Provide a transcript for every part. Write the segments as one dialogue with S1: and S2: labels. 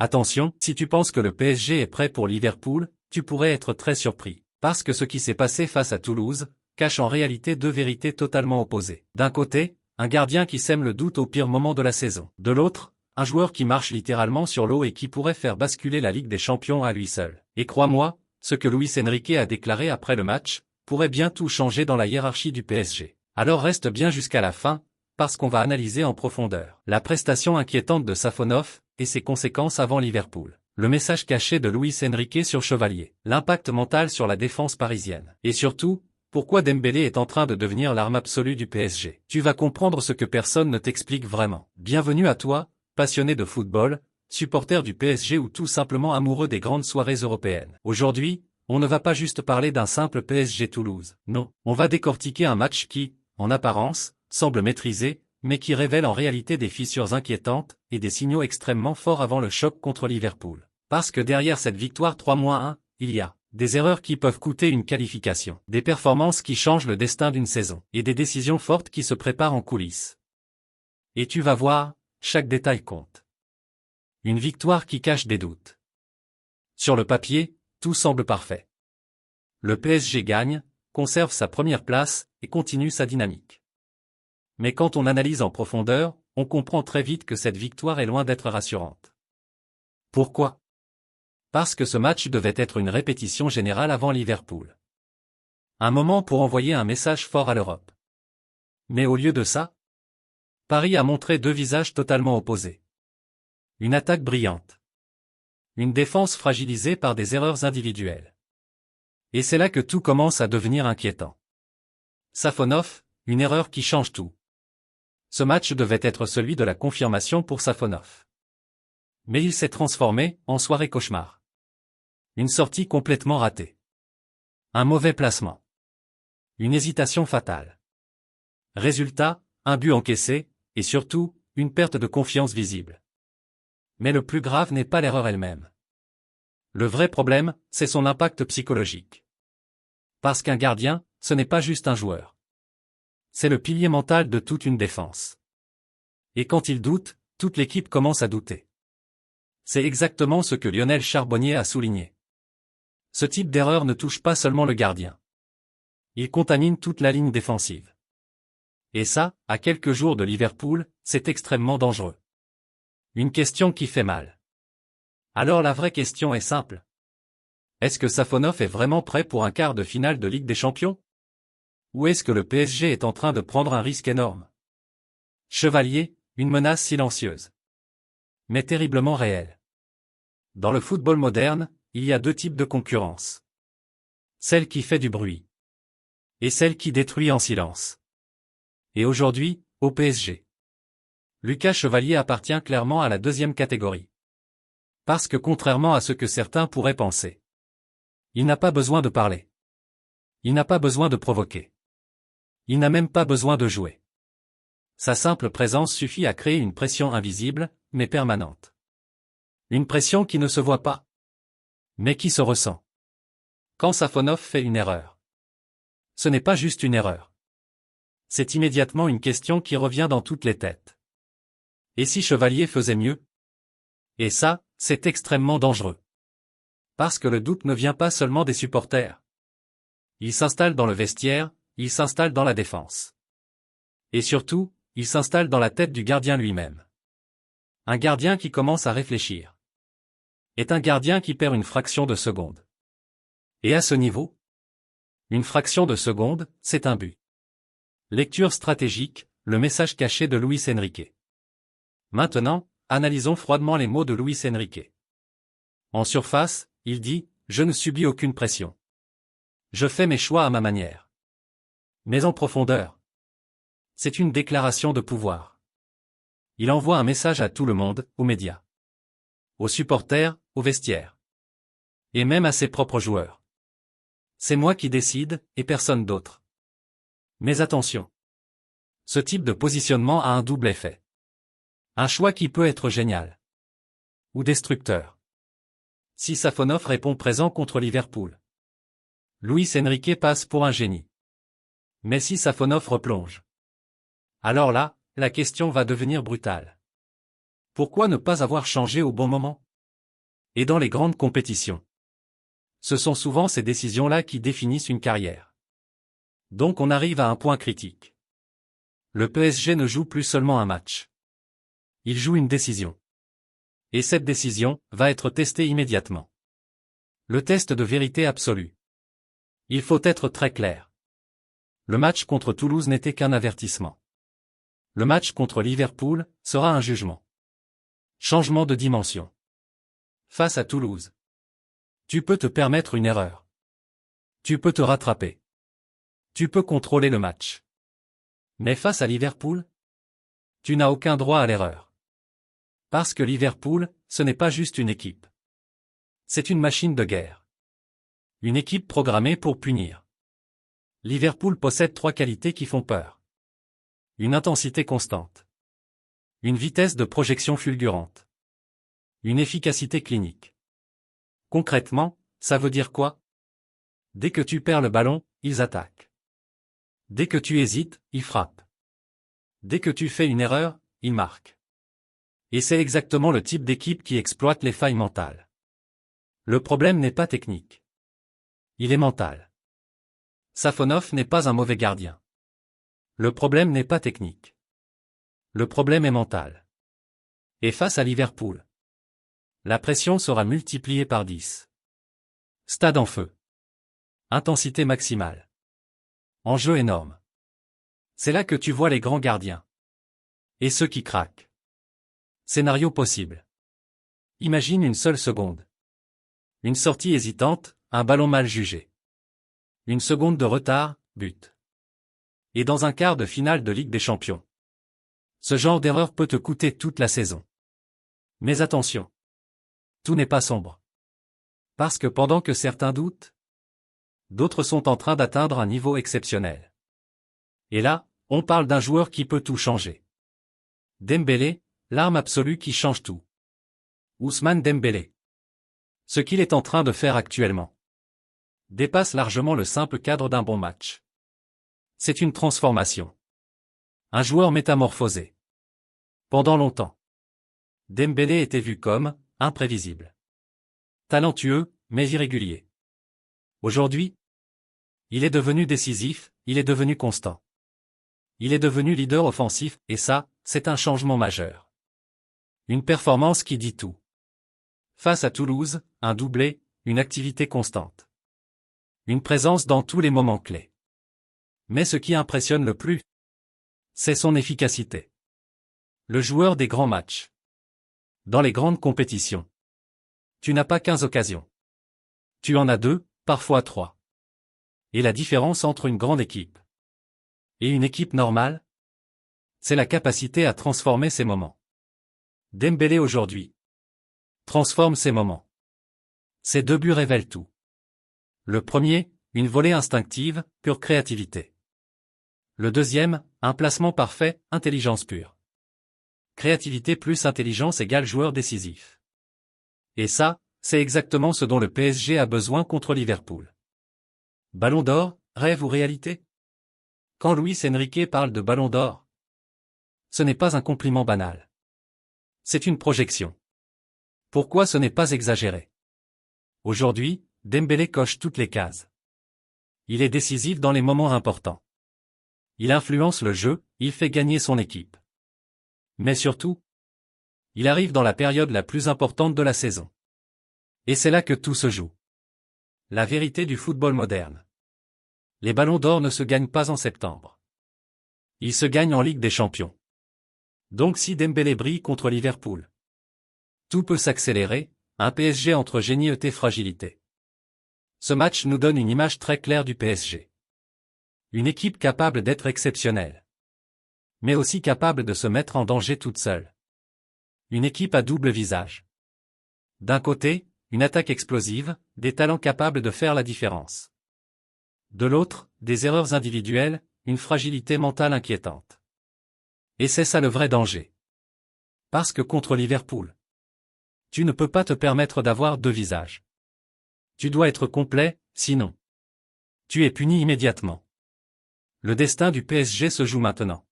S1: Attention, si tu penses que le PSG est prêt pour Liverpool, tu pourrais être très surpris. Parce que ce qui s'est passé face à Toulouse cache en réalité deux vérités totalement opposées. D'un côté, un gardien qui sème le doute au pire moment de la saison. De l'autre, un joueur qui marche littéralement sur l'eau et qui pourrait faire basculer la Ligue des Champions à lui seul. Et crois-moi, ce que Luis Enrique a déclaré après le match pourrait bien tout changer dans la hiérarchie du PSG. Alors reste bien jusqu'à la fin, parce qu'on va analyser en profondeur la prestation inquiétante de Safonov et ses conséquences avant Liverpool. Le message caché de Luis Enrique sur Chevalier, l'impact mental sur la défense parisienne. Et surtout, pourquoi Dembélé est en train de devenir l'arme absolue du PSG. Tu vas comprendre ce que personne ne t'explique vraiment. Bienvenue à toi, passionné de football, supporter du PSG ou tout simplement amoureux des grandes soirées européennes. Aujourd'hui, on ne va pas juste parler d'un simple PSG Toulouse. Non, on va décortiquer un match qui, en apparence, semble maîtrisé, mais qui révèle en réalité des fissures inquiétantes et des signaux extrêmement forts avant le choc contre Liverpool. Parce que derrière cette victoire 3-1, il y a des erreurs qui peuvent coûter une qualification, des performances qui changent le destin d'une saison, et des décisions fortes qui se préparent en coulisses. Et tu vas voir, chaque détail compte. Une victoire qui cache des doutes. Sur le papier, tout semble parfait. Le PSG gagne, conserve sa première place et continue sa dynamique. Mais quand on analyse en profondeur, on comprend très vite que cette victoire est loin d'être rassurante. Pourquoi ? Parce que ce match devait être une répétition générale avant Liverpool. Un moment pour envoyer un message fort à l'Europe. Mais au lieu de ça, Paris a montré deux visages totalement opposés. Une attaque brillante. Une défense fragilisée par des erreurs individuelles. Et c'est là que tout commence à devenir inquiétant. Safonov, une erreur qui change tout. Ce match devait être celui de la confirmation pour Safonov. Mais il s'est transformé en soirée cauchemar. Une sortie complètement ratée. Un mauvais placement. Une hésitation fatale. Résultat, un but encaissé, et surtout, une perte de confiance visible. Mais le plus grave n'est pas l'erreur elle-même. Le vrai problème, c'est son impact psychologique. Parce qu'un gardien, ce n'est pas juste un joueur. C'est le pilier mental de toute une défense. Et quand il doute, toute l'équipe commence à douter. C'est exactement ce que Lionel Charbonnier a souligné. Ce type d'erreur ne touche pas seulement le gardien. Il contamine toute la ligne défensive. Et ça, à quelques jours de Liverpool, c'est extrêmement dangereux. Une question qui fait mal. Alors la vraie question est simple. Est-ce que Safonov est vraiment prêt pour un quart de finale de Ligue des Champions ? Ou est-ce que le PSG est en train de prendre un risque énorme ? Chevalier, une menace silencieuse. Mais terriblement réelle. Dans le football moderne, il y a deux types de concurrence. Celle qui fait du bruit. Et celle qui détruit en silence. Et aujourd'hui, au PSG. Lucas Chevalier appartient clairement à la deuxième catégorie. Parce que contrairement à ce que certains pourraient penser, il n'a pas besoin de parler. Il n'a pas besoin de provoquer. Il n'a même pas besoin de jouer. Sa simple présence suffit à créer une pression invisible, mais permanente. Une pression qui ne se voit pas, mais qui se ressent. Quand Safonov fait une erreur, ce n'est pas juste une erreur. C'est immédiatement une question qui revient dans toutes les têtes. Et si Chevalier faisait mieux ? Et ça, c'est extrêmement dangereux. Parce que le doute ne vient pas seulement des supporters. Il s'installe dans le vestiaire, il s'installe dans la défense. Et surtout, il s'installe dans la tête du gardien lui-même. Un gardien qui commence à réfléchir est un gardien qui perd une fraction de seconde. Et à ce niveau, une fraction de seconde, c'est un but. Lecture stratégique, le message caché de Luis Enrique. Maintenant, analysons froidement les mots de Luis Enrique. En surface, il dit « Je ne subis aucune pression. Je fais mes choix à ma manière. » Mais en profondeur, c'est une déclaration de pouvoir. Il envoie un message à tout le monde, aux médias, aux supporters, aux vestiaires. Et même à ses propres joueurs. C'est moi qui décide, et personne d'autre. Mais attention. Ce type de positionnement a un double effet. Un choix qui peut être génial. Ou destructeur. Si Safonov répond présent contre Liverpool, Luis Enrique passe pour un génie. Mais si Safonov replonge, alors là, la question va devenir brutale. Pourquoi ne pas avoir changé au bon moment ? Et dans les grandes compétitions, ce sont souvent ces décisions-là qui définissent une carrière. Donc on arrive à un point critique. Le PSG ne joue plus seulement un match. Il joue une décision. Et cette décision va être testée immédiatement. Le test de vérité absolue. Il faut être très clair. Le match contre Toulouse n'était qu'un avertissement. Le match contre Liverpool sera un jugement. Changement de dimension. Face à Toulouse, tu peux te permettre une erreur. Tu peux te rattraper. Tu peux contrôler le match. Mais face à Liverpool, tu n'as aucun droit à l'erreur. Parce que Liverpool, ce n'est pas juste une équipe. C'est une machine de guerre. Une équipe programmée pour punir. Liverpool possède 3 qualités qui font peur. Une intensité constante. Une vitesse de projection fulgurante. Une efficacité clinique. Concrètement, ça veut dire quoi? Dès que tu perds le ballon, ils attaquent. Dès que tu hésites, ils frappent. Dès que tu fais une erreur, ils marquent. Et c'est exactement le type d'équipe qui exploite les failles mentales. Le problème n'est pas technique. Il est mental. Safonov n'est pas un mauvais gardien. Le problème n'est pas technique. Le problème est mental. Et face à Liverpool, la pression sera multipliée par 10. Stade en feu. Intensité maximale. Enjeu énorme. C'est là que tu vois les grands gardiens. Et ceux qui craquent. Scénario possible. Imagine une seule seconde. Une sortie hésitante, un ballon mal jugé. Une seconde de retard, but. Et dans un quart de finale de Ligue des Champions. Ce genre d'erreur peut te coûter toute la saison. Mais attention. Tout n'est pas sombre. Parce que pendant que certains doutent, d'autres sont en train d'atteindre un niveau exceptionnel. Et là, on parle d'un joueur qui peut tout changer. Dembélé, l'arme absolue qui change tout. Ousmane Dembélé. Ce qu'il est en train de faire actuellement dépasse largement le simple cadre d'un bon match. C'est une transformation. Un joueur métamorphosé. Pendant longtemps, Dembélé était vu comme imprévisible. Talentueux, mais irrégulier. Aujourd'hui, il est devenu décisif, il est devenu constant. Il est devenu leader offensif, et ça, c'est un changement majeur. Une performance qui dit tout. Face à Toulouse, un doublé, une activité constante. Une présence dans tous les moments clés. Mais ce qui impressionne le plus, c'est son efficacité. Le joueur des grands matchs. Dans les grandes compétitions, tu n'as pas 15 occasions. Tu en as 2, parfois 3. Et la différence entre une grande équipe et une équipe normale, c'est la capacité à transformer ces moments. Dembélé aujourd'hui transforme ces moments. Ces 2 buts révèlent tout. Le premier, une volée instinctive, pure créativité. Le deuxième, un placement parfait, intelligence pure. Créativité plus intelligence égale joueur décisif. Et ça, c'est exactement ce dont le PSG a besoin contre Liverpool. Ballon d'or, rêve ou réalité? Quand Luis Enrique parle de ballon d'or, ce n'est pas un compliment banal. C'est une projection. Pourquoi ce n'est pas exagéré? Aujourd'hui, Dembélé coche toutes les cases. Il est décisif dans les moments importants. Il influence le jeu, il fait gagner son équipe. Mais surtout, il arrive dans la période la plus importante de la saison. Et c'est là que tout se joue. La vérité du football moderne. Les ballons d'or ne se gagnent pas en septembre. Ils se gagnent en Ligue des Champions. Donc si Dembélé brille contre Liverpool, tout peut s'accélérer, un PSG entre génie et fragilité. Ce match nous donne une image très claire du PSG. Une équipe capable d'être exceptionnelle. Mais aussi capable de se mettre en danger toute seule. Une équipe à double visage. D'un côté, une attaque explosive, des talents capables de faire la différence. De l'autre, des erreurs individuelles, une fragilité mentale inquiétante. Et c'est ça le vrai danger. Parce que contre Liverpool, tu ne peux pas te permettre d'avoir 2 visages. Tu dois être complet, sinon tu es puni immédiatement. Le destin du PSG se joue maintenant.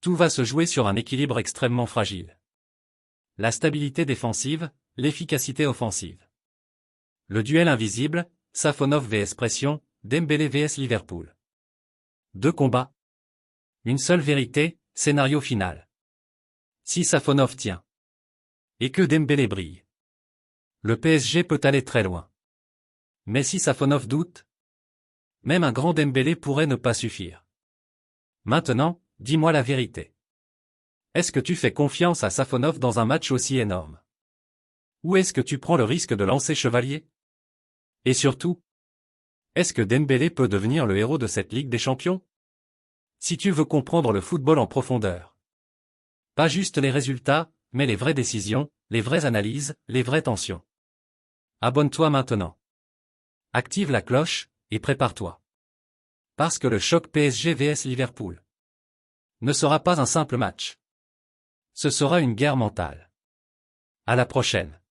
S1: Tout va se jouer sur un équilibre extrêmement fragile. La stabilité défensive, l'efficacité offensive. Le duel invisible, Safonov vs Pression, Dembélé vs Liverpool. 2 combats. Une seule vérité, scénario final. Si Safonov tient. Et que Dembélé brille. Le PSG peut aller très loin. Mais si Safonov doute, même un grand Dembélé pourrait ne pas suffire. Maintenant, dis-moi la vérité. Est-ce que tu fais confiance à Safonov dans un match aussi énorme? Ou est-ce que tu prends le risque de lancer Chevalier? Et surtout, est-ce que Dembélé peut devenir le héros de cette Ligue des Champions? Si tu veux comprendre le football en profondeur. Pas juste les résultats, mais les vraies décisions, les vraies analyses, les vraies tensions. Abonne-toi maintenant. Active la cloche, et prépare-toi. Parce que le choc PSG vs Liverpool ne sera pas un simple match. Ce sera une guerre mentale. À la prochaine.